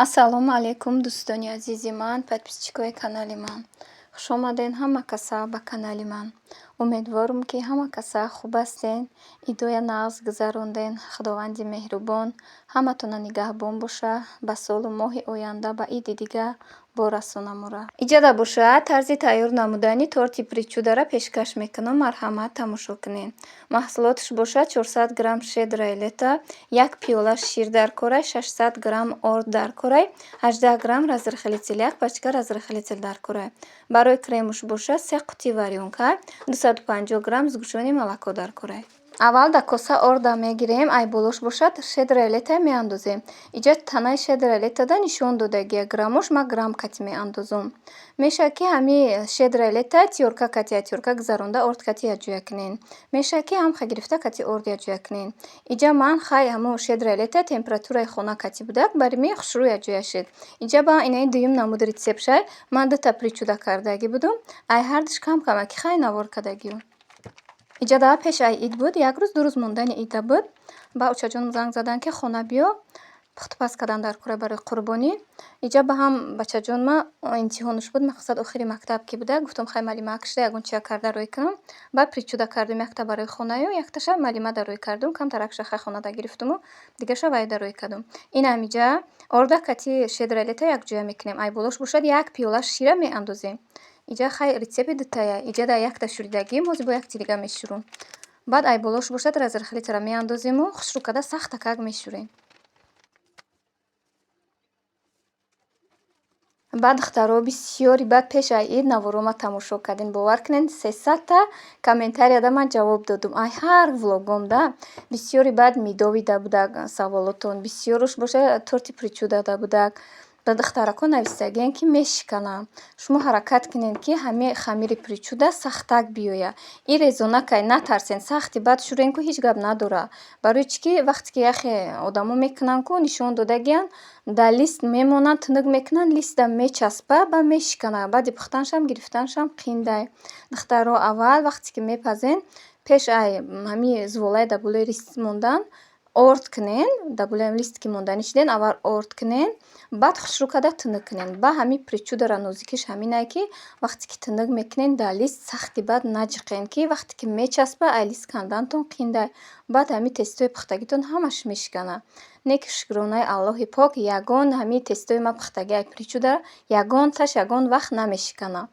Ассалому алайкум дӯстони азизи ман, подписчикои канали ман. Хуш омаден ҳама каса ба канали ман. Умедворум ки ҳама каса хуб ҳастен, идоя нағз гузаронден. Худованди меҳрубон ҳаматона нигаҳбон боша. Ба солу моҳи оянда ба иди дигар борасонамура. Иҷода боша тарзи тайёр намудани торти причудара пешкаш мекунам. Марҳамат тамошо кунед. Маҳсулоташ боша 400 грамм шедрая лета, 1 пиёла шир дар корай, 600 грамм орд дар корай, 18 грамм разрыхлитель, 1 пачка разрыхлитель дар корай. Барои кремуш боша 3 қути варёнка, 250 грамм зугушони молоко дар корай. Аввал дар коса орда мегирем, айболош бошад шедрая лета меандозем. Иҷа танаи шедрая летада нишон додагия граммош ма грамм кати меандозам. Мешавад ки ҳами шедрая лета тиёрка кати атиёрка гузаронда орд кати яҷӯя кунен. Мешавад ки ҳамха гирифта кати орд яҷӯя кунен. Иҷа ман хай ҳамо шедрая лета температураи хона кати будак бари ми хушрӯ яҷӯя шуд. Иҷа ба инаи дуюм намуд рецепт шай ман дута причуда кардаги будум. Ай ҳардиш кам камаки хай навор кадагию. Иҷа да пеш ай ид буд, як рӯз ду рӯз мондани ида буд. Ба учаҷонам занг задан ки хона биё пухтупаз кадан дар кора барои қурбонӣ. Иҷа ба ҳам бачаҷонма имтиҳонуш буд, мақсад охири мактаб ки буда. Гуфтам хай малима акшда ягон чия карда рӯй кунам. Ба причуда кардум, якта барои хонаю, якташа малимада рӯй кардум. Камтар акша хай хонада гирифтуму дигаша вайда рӯй кардум. Инам иҷа орда кати шедрая лета якҷоя мекунем. Айболош бошад 1 пиёла шира меандозем. Иҷа хай рецепти дутая. Иҷа да якта шӯридагӣ мози бо якти дига мешӯрум. Баъд айболош бошад разрыхлителра меандозему хушрӯ када сахт такак мешӯрем. Баъд духтаро бисёри баъд пеш ай ид наворома тамошо кардин. Бовар кунед 300 та комментарияда ман ҷавоб додум. Ай ҳар влогомда бисёри баъд медовида будак саволотон. Бисёруш боша торти причудада будак. Ба духтаракон нависагиен ки мешиканам. Шумо ҳаракат кунед ки ҳами хамири причуда сахтак биёя. И резона кай натарсен сахти баъд шӯрен ку ҳеҷ гап надора. Барои чӣ ки вақте ки яхе одамо мекунанд ку нишон додагиян дар лист мемонанд, тунук мекунанд, листа мечаспа ба мешикана. Баъди пухтаншам гирифтаншам қииндай. Духтаро аввал вақте ки мепазен пеш ай ҳами зуволаи дабулои лист мондан орд кунен. Дабулои листи ки мондани шиден аввал орд кунен. Баъд хушрӯ када тунук кунен. Ба ҳами причудара нозикиш ҳаминае ки вақте ки тунук мекунен дар лист сахти баъд наҷиқен ки вақте ки мечаспа ай лист кандантон қииндай. Баъд ҳами тестои пухтагитон ҳамаш мешикана. Не ки шукронаи Аллоҳи пок ягон ҳами тестои ма пухтагиай причудара ягонташ ягон вақт намешикана.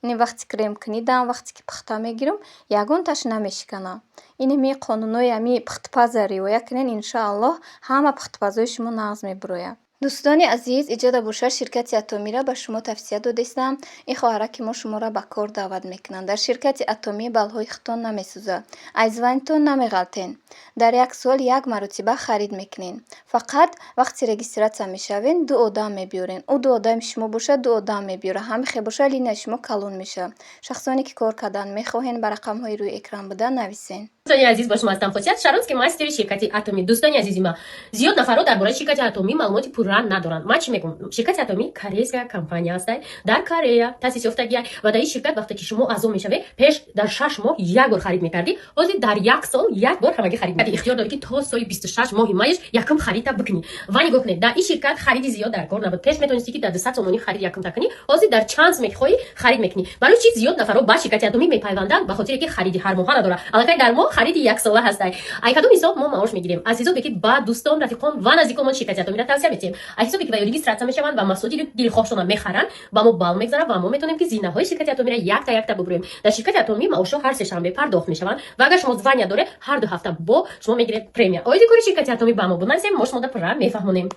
Ин вақти крем кунидам, вақте ки пухта мегирам ягонташ намешикана. Инами қонунои ҳами пухтупаза риоя кунен, иншоаллоҳ ҳама пухтупазои шумо нағз мебурояд. Дӯстони азиз, иҷода боша ширкати Атомира ба шумо тавсия додестам. Ин хоҳараки мо шуморо ба кор даъват мекунанд. Дар ширкати Атоми балҳои хитон намесӯзад. Айзванитон намеғалтен. Дар як сол як маротиба харид мекунен. Фақат вақти регистратсия мешавен, 2 одам мебиёрен. Ӯ 2 одами шумо бошад, 2 одам мебиёра. Ҳамихе боша линияи шумо калон мешавад. Шахсоне ки кор кардан мехоҳен ба рақамҳои рӯи экран буда нависен. Дӯстони азиз, ба шумо ҳастам Хотият, шаронский мастери ширкати Атоми. Дӯстони азизи ман, зиёд нафарҳо дар бораи ширкати Атоми маълумоти пурра надоранд. Ман чӣ мегӯям? Ширкати Атоми корейская компания аст, дар Корея таъсис ёфтагия ва дар ин ширкат вақте ки шумо аъзо мешавед, пеш дар 6 моҳ як бор харид мекардӣ, ҳозир дар 1 сол як бор ҳамагӣ харид мекардӣ. Ихтиёр дорӣ ки то сои 26 моҳи майш якум харида бикунӣ. Ва нигоҳ кунед, дар ин ширкат хариди зиёд дар кор набуд. Пеш метавонистӣ ки дар 200 сомонӣ харид якумта кунӣ, ҳозир дар чанд сом хоҳӣ харид мекунӣ. Барои чӣ зиёд нафарҳо ба ширкати Атоми мепайванданд? Ба хотире ки хариди ҳар моҳа надора. Аллакай дар моҳ хариди як сола ҳастай. Ай кадом ҳисоб мо маош мегирем? Аз ҳисобе ки ба дӯстон, рафиқон ва наздикомон ширкати Атомира тавсия метиҳем. Аз ҳисобе ки ва регистратсия мешаванд ва маҳсулоти дилхоҳшона мехаранд, ба мо бал мегзаранд ва мо метавонем ки зинаҳои ширкати Атомира якта бубурем. Дар ширкати Атоми маошҳо ҳар сешанбе пардохт мешаванд ва агар шумо звания доре ҳар 2 ҳафта бо шумо мегиред премия. Оиди кори ширкати Атоми ба мо бунависем, мо шумо да пурра мефаҳмонем.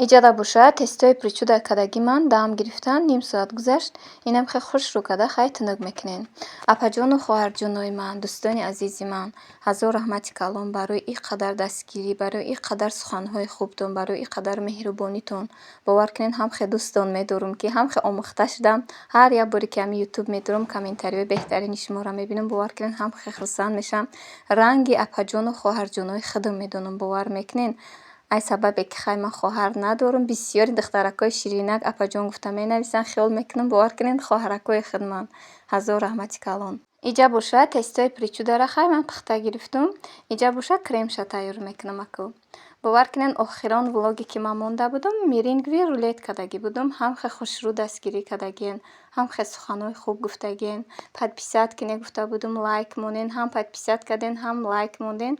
Иҷода боша тестои причуда кадаги ман даам гирифтан ним соат гузашт. Инам хе хушрӯ када хай тунук мекунен. Апаҷону хоҳарҷонои ман, дӯстони азизи ман, ҳазор раҳмати калон барои ин қадар дастгирӣ, барои ин қадар суханҳои хубтон, барои ин қадар меҳрубонитон. Бовар кунед ҳамхе дӯстон медорум ки ҳамхе омӯхта шудам. Ҳар як боре ки ҳами ютуб медорум комментариҳои беҳтарини шуморо мебинам. Бовар кунед ҳамхе хурсанд мешам. Ранги апаҷону хоҳарҷонои худам медонам. Бовар мекунед ай сабабе ки хай ман хоҳар надорум. Бисёри духтаракои ширинак апаҷон гуфта менависанд. Хиёл мекунам бовар кунед хоҳаракои худман. Ҳазор раҳмати калон. иҷа боша тестои причудара хай ман пухта гирифтум. Иҷа боша кремша тайёр мекунам аку. бовар кунед охирон влоге ки ман монда будум мерингви рулет кардагӣ будум. ҳам хе хушрӯ дастгирӣ кардагиен, ҳам хе суханои хуб гуфтагиен. Подписат кине гуфта будум, лайк монен, ҳам подписат карден, ҳам лайк монден.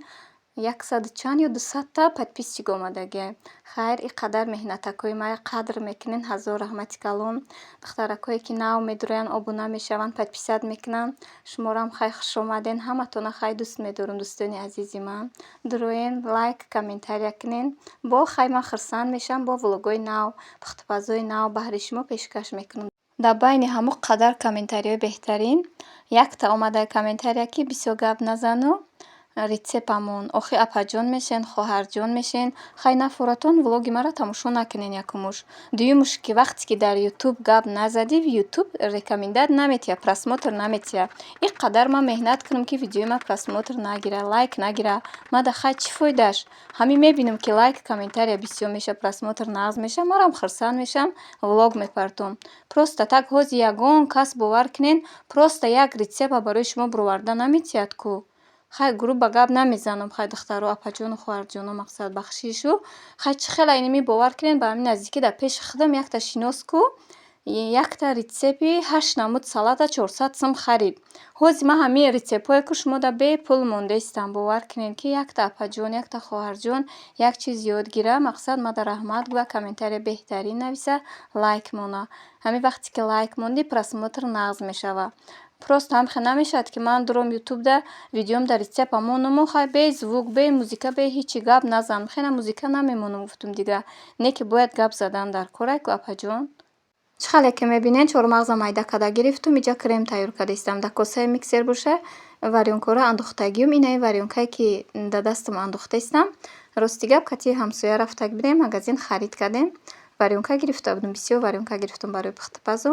100 чанд ё 200 подписчик омадагия. Хайр и қадар меҳнатакои мая қадр мекунен. ҳазор раҳмати калон. духтаракое ки нав медуроян обуна мешаванд, подписат мекунанд. шуморам хай хушомаден. ҳаматона хай дӯст медорам, дӯстони азизи ман. дуроен лайк комментария кунен. бо хай ман хурсанд мешавам, бо влогои нав, пухтупазои нав баҳри шумо пешкаш мекунам. дар байни ҳамо қадар комментариёи беҳтарин якта омадаи комментария ки бисёр гап назану рецептамон охи апаҷон мешен, хоҳарҷон мешен. хай нафоратон влоги мара тамошо накунен якумуш. дуюмуш ки вақте ки дар ютуб гап назади, ютуб рекомендат наметия, просмотр наметия. И қадар ман меҳнат кунам ки видеои ман просмотр нагира, лайк нагира. мада хай чӣ фоидааш? ҳамин мебинам ки лайк комментария бисёр меша, просмотр нағз меша, марам хурсанд мешам, влог мепартом. просто так ҳози ягон кас бовар кунен, просто як рецепта барои шумо буроварда наметияд ку. хай гурӯҳ ба гап намезанам. хай духтаро апаҷону хоҳарҷоно мақсад бахшишу хай чӣ хела иними бовар кунен. ба ҳамин наздикӣ дар пеши худам якта шинос ку якта рецепти 8 намуд салата 400 сум харид. ҳози ман ҳамин рецептҳое ку шумо дар бепул мондаистам. бовар кунен ки якта апаҷон, якта хоҳарҷон як чиз ёд гира. мақсад мада раҳмат гӯя, комментария беҳтарин нависа, лайк мона. ҳамин вақте ки лайк монди, просмотр нағз мешава. просто ҳамхе намешавад ки ман дуром ютубда видеом дар рецепта монуму хай бе звук, бе музика, бе ҳичи гап назанам. хена музика намемонам гуфтум дига. Не ки бояд гап задан дар корай ку апаҷон. чӣ хале ки мебинед чормағза майда карда гирифтум. иҷа крем тайёр карда истам. дар косаи миксер боша варёнкора андохтагиюм. инаи варёнкае ки дар дастам андохта истам. рости гап кати ҳамсоя рафта будем, магазин харид кардем. варёнка гирифта будем, бисёр варёнка гирифтам барои пухтупазу.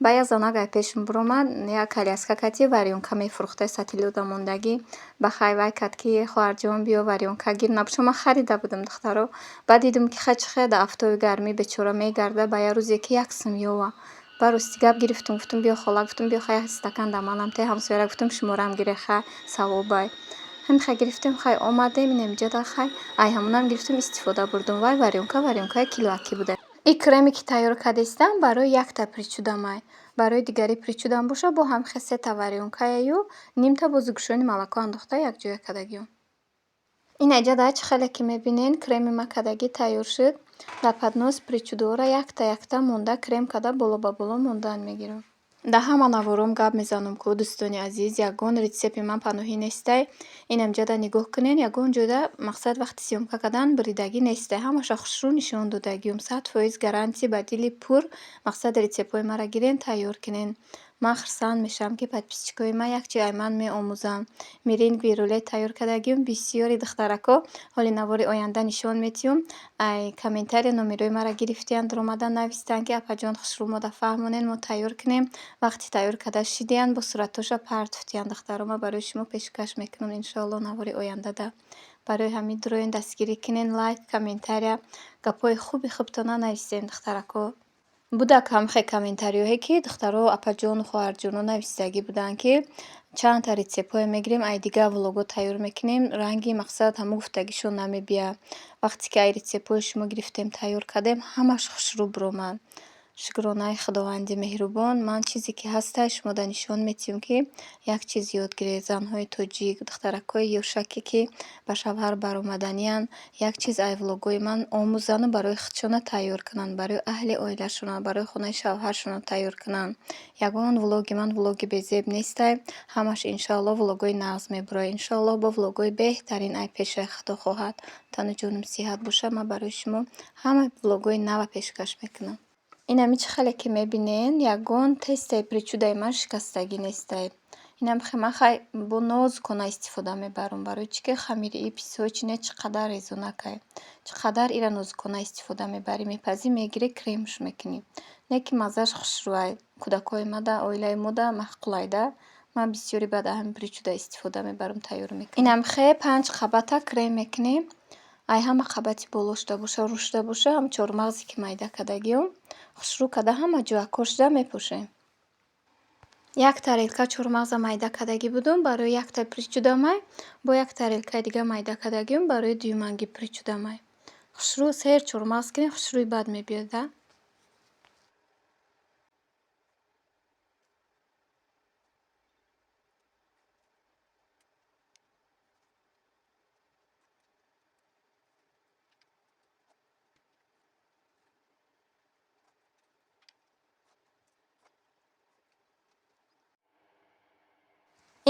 ба як занагай пешум буромад, як коляска кати варёнка мефурӯхта сатилода мондагӣ. ба хай вай кад ки хоҳарҷон биё варёнка гир набоша. ман харида будам духтаро. баъд дидум ки хай чӣ хел дар афтоби гармӣ бечора мегарда. ба як рӯзе ки 1 сум ёва. ба рости гап гирифтум, гуфтум биё хола, гуфтум биё хай як стакан дар манам те. ҳамсояра гуфтум шуморам гире хай савобай. ҳамин гирифтем хай омадем инем ҷада хай ай ҳамонам гирифтем истифода бурдум. вай варёнкаи килоакӣ буда. И креме ки тайёр карда истам барои якта причудамай. барои дигари причудам боша бо ҳамхе сета варёнкаю нимта бозугӯшони молоко андохта якҷоя кардагиюм. ин аҷада чӣ хеле ки мебинен креми ма кардагӣ тайёр шуд. дар поднос причудора якта монда крем карда боло ба боло мондан мегирам. дар ҳама наворум гап мезанам ку дӯстони азиз, ягон рецепти ман паноҳӣ нестай. инам ҷада нигоҳ кунен, ягон ҷода мақсад вақти сёмка кардан буридагӣ нестай. ҳамаша хушрӯ нишон додагиюм. 100% гарантия ба дили пур. мақсад рецептҳои мара гирен, тайёр кунен. ман хурсанд мешавам ки подписчикои ман якчи ай ман меомӯзанд. мерингви рулет тайёр кардагиюм. бисёри духтарако ҳоли навори оянда нишон метиюм. ай комментария номерои мара гирифтиянд, омадан навистанд ки апаҷон хушрӯ мода фаҳмонен мо тайёр кунем. вақти тайёр карда шидиянд бо суратоша партофтиянд. духтаро ма барои шумо пешкаш мекунам иншоалло навори ояндада. барои ҳамин дуроен дастгирӣ кунен, лайк, комментария, гапҳои хубтона нависен духтарако. будак ҳамхе комментариёҳе ки духтаро апаҷону хоҳарҷоно нависдагӣ буданд ки чандта рецептҳое мегирем, ай дига влого тайёр мекунем. ранги мақсад ҳамо гуфтагишон намебия. вақте ки ай рецептҳои шумо гирифтем тайёр кардем, ҳамаш хушрӯ буромад. шукронаи худованди меҳрубон. ман чизе ки ҳасташ шумода нишон метиҳам ки як чиз ёд гиред. занҳои тоҷик, духтаракҳои ёшаке ки ба шавҳар баромаданиянд, як чиз ай влогои ман омӯзану барои худшона тайёр кунанд, барои аҳли оилашона, барои хонаи шавҳаршона тайёр кунанд. ягон влоги ман влоги безеб нестай. ҳамаш иншоалло влогои нағз мебурояд. иншоалло бо влогои беҳтарин ай пешай худо хоҳад. тану ҷонум сиҳат боша. ман барои шумо ҳама влогои нава пешкаш мекунам. инами чӣ хеле ки мебинен, ягон тестаи причудаи ман шикастагӣ нестай. инам ман хай бо нозукона истифода мебарам. барои чӣ ки хамири писочне чӣ қадар резонакай. чӣ қадар ира нозукона истифода мебарӣ, мепазӣ мегирӣ, кремш мекунӣ. Не ки маззаш хушрӯай. кӯдакои мада, оилаи мода маҳқулайда. ман бисёри баъд ҳамин причуда истифода мебарам, тайёр мекунам. инам хе 5 қабата крем мекунем. ай ҳама қабати болошда боша, рушда боша, ҳам чормағзе ки майда кардагиюм хушрӯ карда ҳама ҷо акошда мепошем. Як тарелка чормағза майда кардагӣ будум барои якта причудамай, бо як тарелкаи дига майда кардагиум барои дуюманги причудамай. Хушрӯ сер чормағз кунед, хушрӯи бад мебиёда.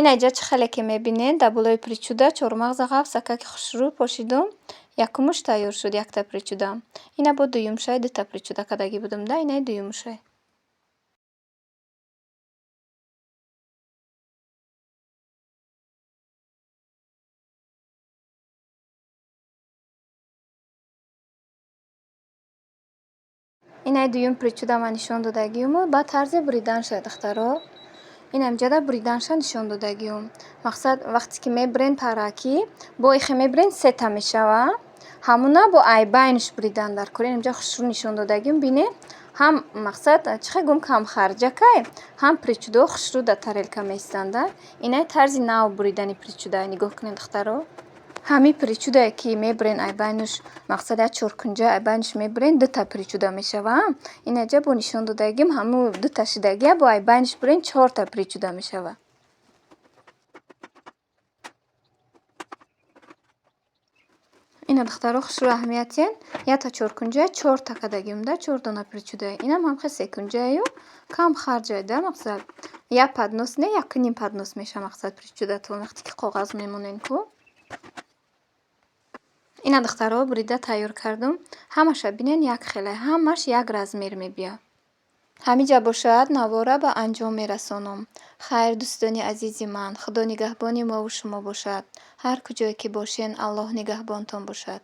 Инаҷа чӣ хеле ки мебинед дар болои причуда чормағза ғафт сакаки хушрӯ пошидум. Якумуш тайёр шуд якта причуда. Ина бо дуюмшай дута причуда кардагӣ будум да, инай дуюмшай. Инай дуюм причудама нишон додагиуму ба тарзи буриданша духтаро. Инам ҷада буриданша нишон додагиум. Мақсад вақте ки мебирен парраки, бо ихе мебирен сета мешава. Ҳамуна бо айбайниш буридан дар кор. Инамҷа хушрӯ нишон додагиум бине. Ҳам мақсад чихе гум камхарҷакай, ҳам причудо хушрӯ дар тарелка меистанда. Инай тарзи нав буридани причуда. Нигоҳ кунед духтаро. Ҳами причудае ки мебирен айбайнуш, мақсад як чоркунҷа айбайнуш мебирен дута причуда мешава. Инаҷа бо нишон додагиум ҳаму дута шидагия бо айбайнуш бирен чорта причуда мешава. Ина духтаро хушрӯ аҳамиятиен якта чоркунҷа чорта кардагиумда, чор дона причудае. Инам ҳамхе секунҷааю камхарҷайда мақсад. Як поднос не, яку ним поднос мешава мақсад причудатон вақте ки коғаз мемонен ку. Ина духтаро бурида тайёр кардум. Ҳамаша бинен як хеле, ҳамаш як размер мебиёд. Ҳамиҷа бошад навора ба анҷом мерасонам. Хайр дӯстони азизи ман, худо нигаҳбони мову шумо бошад. Ҳар куҷое ки бошен, Аллоҳ нигаҳбонтон бошад.